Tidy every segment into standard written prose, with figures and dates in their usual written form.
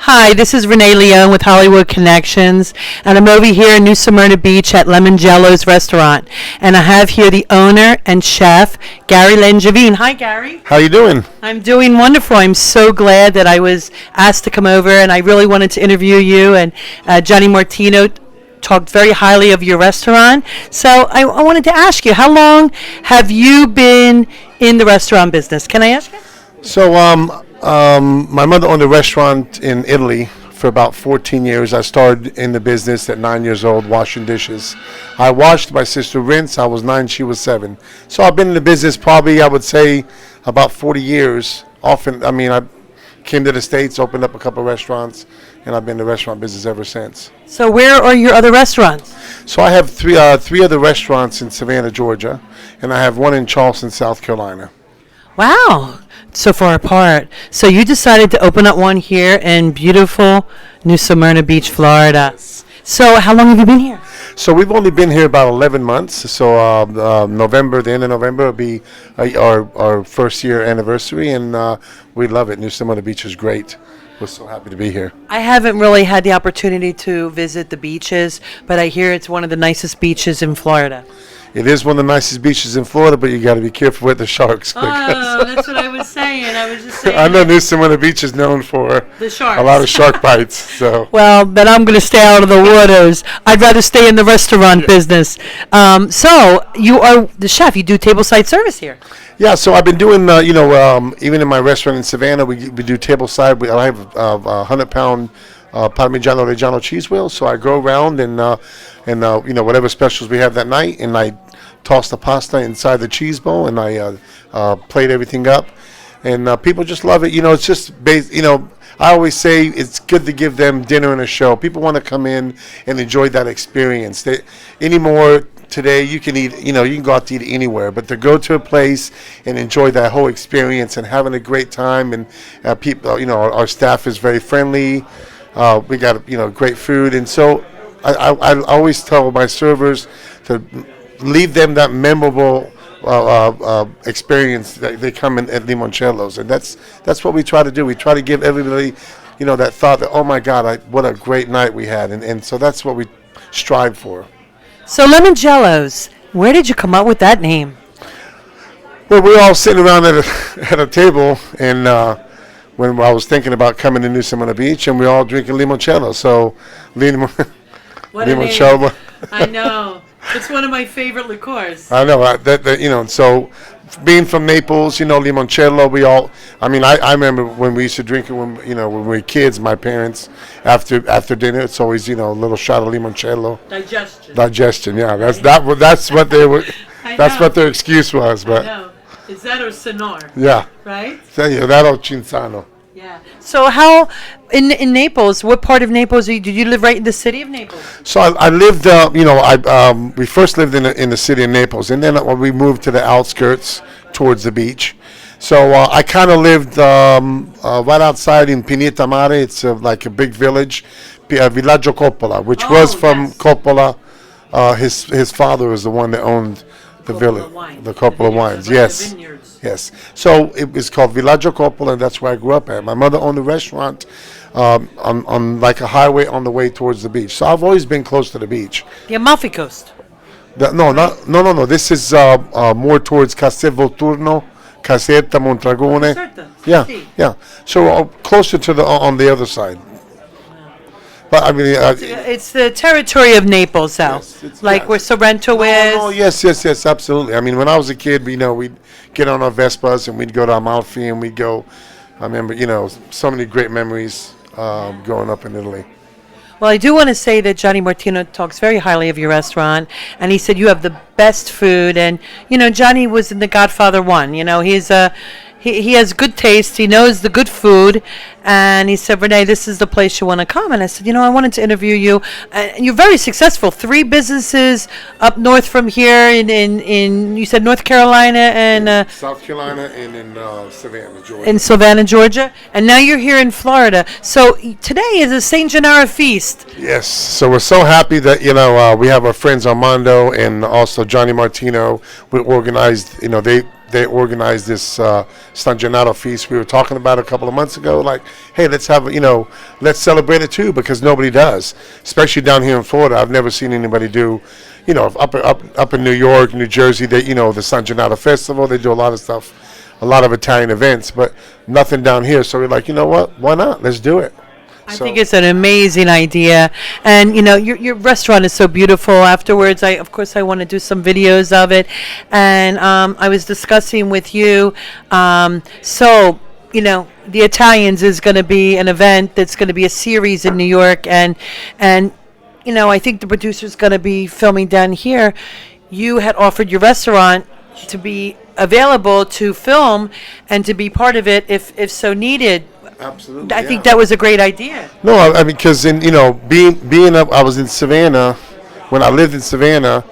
Hi, this is Renee Leone with Hollywood Connections, and I'm over here in New Smyrna Beach at Lemoncello's restaurant. And I have here the owner and chef, Gary Langevin. Hi, Gary. How you doing? I'm doing wonderful. I'm so glad that I was asked to come over, and I really wanted to interview you. And Johnny Martino talked very highly of your restaurant. So I wanted to ask you, how long have you been in the restaurant business? Can I ask you? So, my mother owned a restaurant in Italy for about 14 years. I started in the business at 9 years old, washing dishes. I watched my sister rinse. I was 9, she was 7. So I've been in the business probably, I would say, about 40 years. I came to the States, opened up a couple of restaurants, and I've been in the restaurant business ever since. So where are your other restaurants? So I have three other restaurants in Savannah, Georgia, and I have one in Charleston, South Carolina. Wow, so far apart. So you decided to open up one here in beautiful New Smyrna Beach, Florida. So how long have you been here? So we've only been here about 11 months. So November, the end of November, will be our first year anniversary, and we love it. New Smyrna Beach is great. We're so happy to be here. I haven't really had the opportunity to visit the beaches, but I hear it's one of the nicest beaches in Florida. It is one of the nicest beaches in Florida, but you got to be careful with the sharks. Oh, that's what I was saying. I was just saying. I know New Smyrna Beach is known for the sharks. A lot of shark bites. So. Well, then I'm going to stay out of the waters. I'd rather stay in the restaurant business. So you are the chef. You do tableside service here. Yeah, so I've been doing, even in my restaurant in Savannah, we do tableside. I have a 100-pound Parmigiano Reggiano cheese wheel, so I go around and whatever specials we have that night, and I toss the pasta inside the cheese bowl, and I plate everything up, and people just love it. It's just I always say it's good to give them dinner and a show. People want to come in and enjoy that experience. Anymore today, you can eat, you can go out to eat anywhere, but to go to a place and enjoy that whole experience and having a great time, and people, our staff is very friendly. We got great food, and so I always tell my servers to leave them that memorable experience that they come in at Lemoncello's, and that's what we try to do. We try to give everybody, that thought that, oh my God, what a great night we had, and so that's what we strive for. So Lemoncello's, where did you come up with that name? Well, we were all sitting around at a table, and when I was thinking about coming to New Smyrna Beach, and we all drinking limoncello. So, limoncello. I know. It's one of my favorite liqueurs. I know So, being from Naples, limoncello. I remember when we used to drink it when we were kids. My parents, after dinner, it's always a little shot of limoncello. Digestion. Yeah, that's what they were. That's what their excuse was. But. I know. Is that or Sonor? Yeah. Right? That or Cinzano. Yeah. So how, in Naples, what part of Naples did you live right in the city of Naples? So I lived, we first lived in the city of Naples, and then we moved to the outskirts towards the beach. So I kind of lived right outside in Pineta Mare. It's like a big village, Villaggio Coppola, which was from Coppola. His father was the one that owned the village, the Coppola wines. Yes. Yes. So it was called Villaggio Coppola, and that's where I grew up at. My mother owned a restaurant on like a highway on the way towards the beach. So I've always been close to the beach. The Amalfi Coast. No. This is more towards Castel Volturno, Caserta, Mondragone. Yeah. So closer to on the other side. But it's the territory of Naples, though, where Sorrento is. Oh, yes, absolutely. When I was a kid, we'd get on our Vespas and we'd go to Amalfi and we'd go. I remember, so many great memories growing up in Italy. Well, I do want to say that Johnny Martino talks very highly of your restaurant, and he said you have the best food. And Johnny was in The Godfather 1. He's He has good taste. He knows the good food. And he said, Renee, this is the place you want to come. And I said, I wanted to interview you. You're very successful. 3 businesses up north from here in you said North Carolina and South Carolina and in Savannah, Georgia. In Savannah, Georgia. And now you're here in Florida. So today is a St. Gennaro feast. Yes. So we're so happy that, we have our friends Armando and also Johnny Martino. We organized, they organized this San Gennaro feast we were talking about a couple of months ago. Like, hey, let's have, let's celebrate it too, because nobody does, especially down here in Florida. I've never seen anybody do, up in New York, New Jersey, the San Gennaro Festival, they do a lot of stuff, a lot of Italian events, but nothing down here. So we're like, you know what? Why not? Let's do it. I think it's an amazing idea, and your restaurant is so beautiful. Afterwards, of course I want to do some videos of it, and I was discussing with you. The Italians is going to be an event that's going to be a series in New York, and I think the producer's going to be filming down here. You had offered your restaurant to be available to film and to be part of it if so needed. Absolutely. I think that was a great idea. No, I mean, because being up, I was in Savannah when I lived in Savannah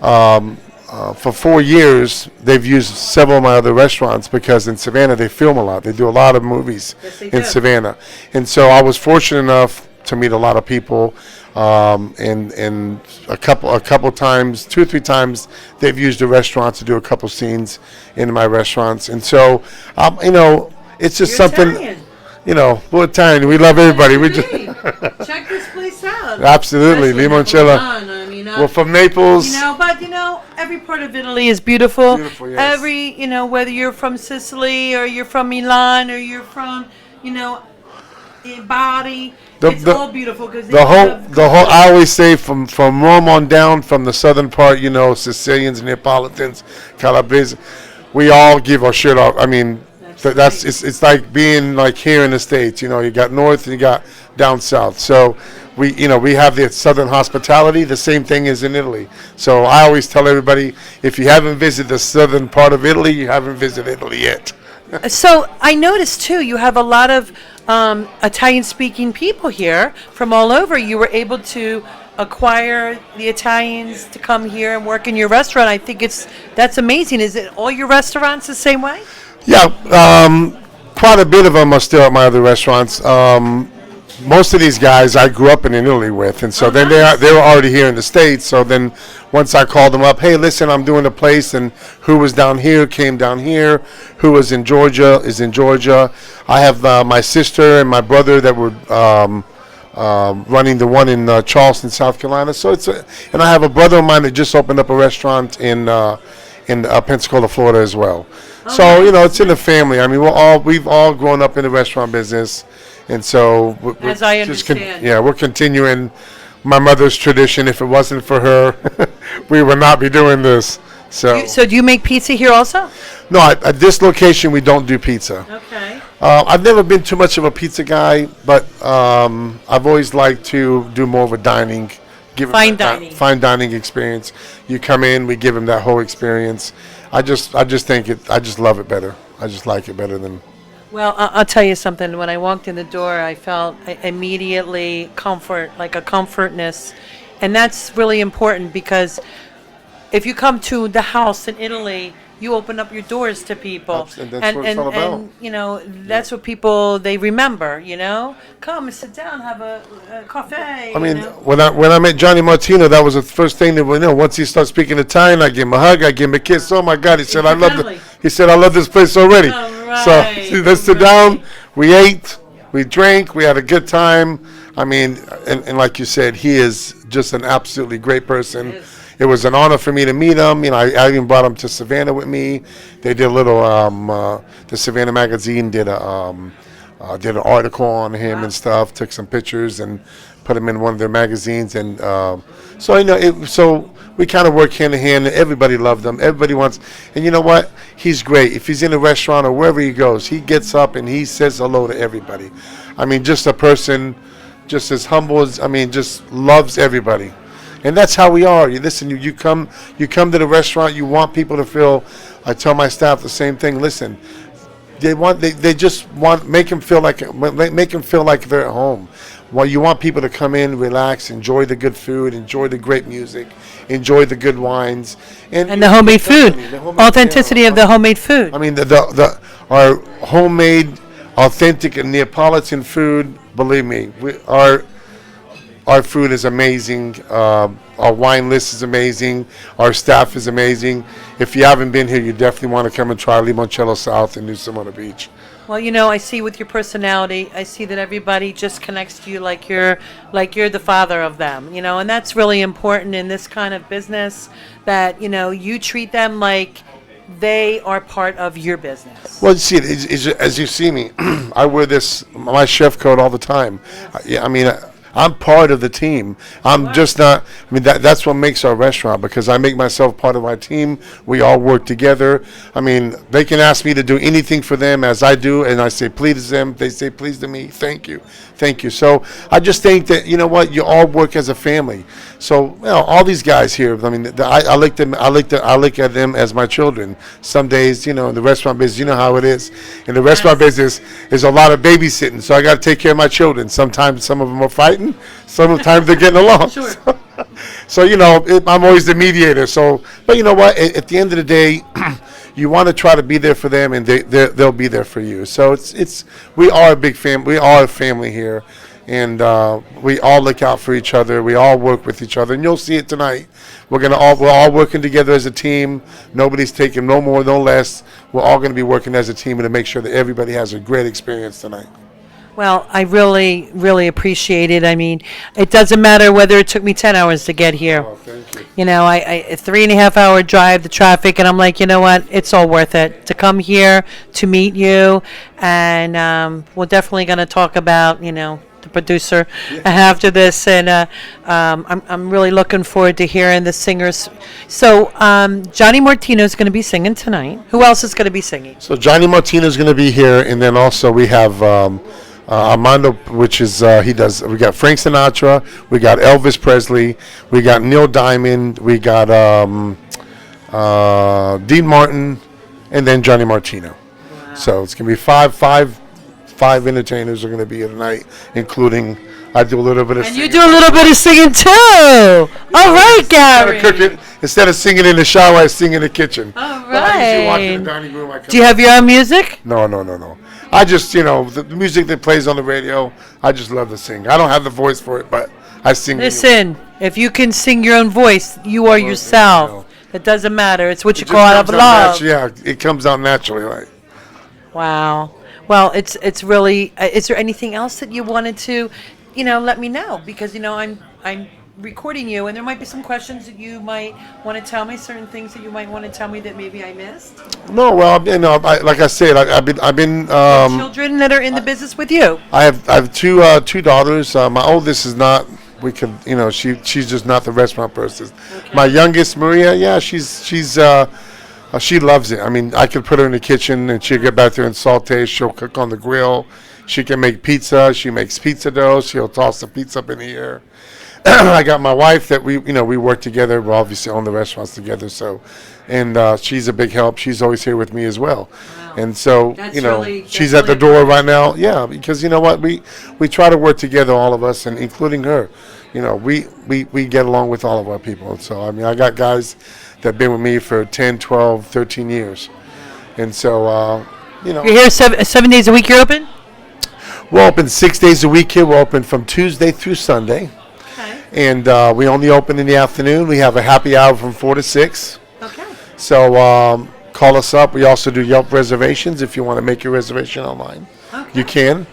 for 4 years. They've used several of my other restaurants because in Savannah they film a lot. They do a lot of movies in Savannah, and so I was fortunate enough to meet a lot of people. And a couple times, 2 or 3 times, they've used the restaurant to do a couple scenes in my restaurants, and so it's just You're something. Italian. We're Italian. We love everybody. We just Check this place out. absolutely Limoncello. I mean, We're from Naples. but every part of Italy is beautiful. Beautiful, yes. Every, whether you're from Sicily or you're from Milan or you're from, Bari, it's all beautiful because the whole. I always say from Rome on down, from the southern part, Sicilians, Neapolitans, Calabrese, we all give our shit off. I mean. It's like being like here in the States, you got north and you got down south. So we have the southern hospitality. The same thing is in Italy. So I always tell everybody, if you haven't visited the southern part of Italy, you haven't visited Italy yet. So I noticed too, you have a lot of Italian-speaking people here from all over. You were able to acquire the Italians to come here and work in your restaurant. I think that's amazing. Is it all your restaurants the same way? Yeah, quite a bit of them are still at my other restaurants. Most of these guys I grew up in Italy with, and so then they were already here in the States. So then once I called them up, hey, listen, I'm doing a place, and who was down here came down here. Who was in Georgia is in Georgia. I have my sister and my brother that were running the one in Charleston, South Carolina. So and I have a brother of mine that just opened up a restaurant in Pensacola, Florida as well. So it's in the family. I mean, we've all grown up in the restaurant business, and so as I understand, we're continuing my mother's tradition. If it wasn't for her, we would not be doing this. So do you make pizza here also? No, at this location we don't do pizza. Okay. I've never been too much of a pizza guy, but I've always liked to do more of a fine dining experience. You come in, we give them that whole experience. I just love it better. I just like it better than. Well, I'll tell you something. When I walked in the door, I felt immediately comfort, like a comfortness, and that's really important because if you come to the house in Italy, you open up your doors to people, and that's what it's all about. And that's what people they remember. Come and sit down, have a coffee. I mean, when I met Johnny Martino, that was the first thing that once he started speaking Italian, I gave him a hug, I gave him a kiss. Oh my God, he said, I love this place already. Right. So let's sit down. We ate, we drank, we had a good time. I mean, and like you said, he is just an absolutely great person. It was an honor for me to meet him. I even brought him to Savannah with me. They did a little. The Savannah magazine did an article on him and stuff. Took some pictures and put him in one of their magazines. And so we kind of work hand in hand. Everybody loved him. Everybody wants. And you know what? He's great. If he's in a restaurant or wherever he goes, he gets up and he says hello to everybody. I mean, just a person, just as humble as. Just loves everybody. And that's how we are. You listen. You come to the restaurant. You want people to feel. I tell my staff the same thing. Listen, they just want make them feel like they're at home. Well, you want people to come in, relax, enjoy the good food, enjoy the great music, enjoy the good wines, and the homemade food, authenticity of the homemade food. I mean, our homemade, authentic Neapolitan food. Believe me, our food is amazing. Our wine list is amazing. Our staff is amazing. If you haven't been here, you definitely want to come and try Lemoncello South in New Smyrna Beach. Well, I see with your personality, I see that everybody just connects to you like you're the father of them, and that's really important in this kind of business that, you treat them like they are part of your business. Well, you see, as you see me, I wear my chef coat all the time. I mean, I'm part of the team. I'm just not. I mean, that's what makes our restaurant, because I make myself part of my team. We all work together. I mean, they can ask me to do anything for them as I do, and I say please to them. They say please to me. Thank you, thank you. So I just think that you all work as a family. So all these guys here. I mean, I like them. I look at them as my children. Some days, in the restaurant business, you know how it is. In the restaurant business, there's a lot of babysitting, so I got to take care of my children. Sometimes some of them are fighting. Sometimes they're getting along. Sure. So I'm always the mediator. So, but you know what? At the end of the day, you want to try to be there for them, and they'll be there for you. So we are a big family. We are a family here, and we all look out for each other. We all work with each other, and you'll see it tonight. We're all working together as a team. Nobody's taking no more, no less. We're all going to be working as a team to make sure that everybody has a great experience tonight. Well, I really, really appreciate it. I mean, it doesn't matter whether it took me 10 hours to get here. Oh, thank you. A 3.5-hour drive, the traffic, and I'm like, you know what? It's all worth it to come here, to meet you, and we're definitely going to talk about, the producer after this, and I'm really looking forward to hearing the singers. So Johnny Martino is going to be singing tonight. Who else is going to be singing? So Johnny Martino is going to be here, and then also we have Armando, which is we got Frank Sinatra, we got Elvis Presley, we got Neil Diamond, we got Dean Martin, and then Johnny Martino. Wow. So it's gonna be five entertainers are gonna be here tonight, including I do a little bit of and singing. You do a little bit of singing too. All right, Gary. Instead of singing in the shower, I sing in the kitchen. All right. Do you have your own music? No. I just, the music that plays on the radio, I just love to sing. I don't have the voice for it, but I sing. Listen, if you can sing your own voice, you are yourself. It doesn't matter. It's what you call out of love. Yeah, it comes out naturally. Like. Wow. Well, it's really. Is there anything else that you wanted to, let me know? Because I'm recording you, and there might be some questions that you might want to tell me, certain things that you might want to tell me that maybe I missed. No, well, like I said, I've been children that are in the business with you. I have two daughters. My oldest is not. We could, she's just not the restaurant person. Okay. My youngest, Maria, she loves it. I mean, I could put her in the kitchen and she'll get back there and saute. She'll cook on the grill. She can make pizza. She makes pizza dough. She'll toss the pizza up in the air. I got my wife that we work together. We obviously own the restaurants together. So, and she's a big help. She's always here with me as well. Wow. And so, she's at the door right now. Yeah, because you know what? We try to work together, all of us, and including her. We get along with all of our people. So, I mean, I got guys that have been with me for 10, 12, 13 years. And so, You're here 7 days a week you're open? We're open 6 days a week here. We're open from Tuesday through Sunday. Okay. And we only open in the afternoon. We have a happy hour from 4 to 6. Okay. So call us up. We also do Yelp reservations if you want to make your reservation online. Okay. You can.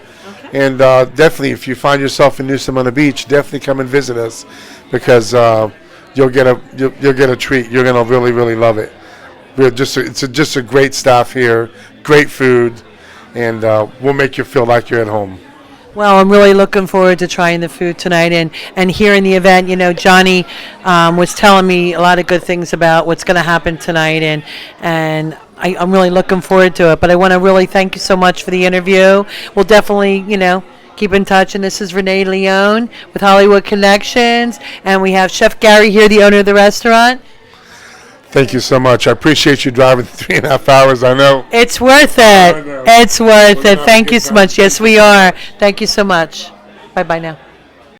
Okay. And definitely, if you find yourself in New Smyrna Beach, definitely come and visit us because you'll get a treat. You're gonna really, really love it. It's just a great staff here, great food, and we'll make you feel like you're at home. Well, I'm really looking forward to trying the food tonight and here in the event. Johnny was telling me a lot of good things about what's going to happen tonight, and I'm really looking forward to it. But I want to really thank you so much for the interview. We'll definitely, keep in touch. And this is Renee Leone with Hollywood Connections, and we have Chef Gary here, the owner of the restaurant. Thank you so much. I appreciate you driving 3.5 hours. I know. It's worth it. It's worth it. Thank you so much. Yes, we are. Thank you so much. Bye-bye now.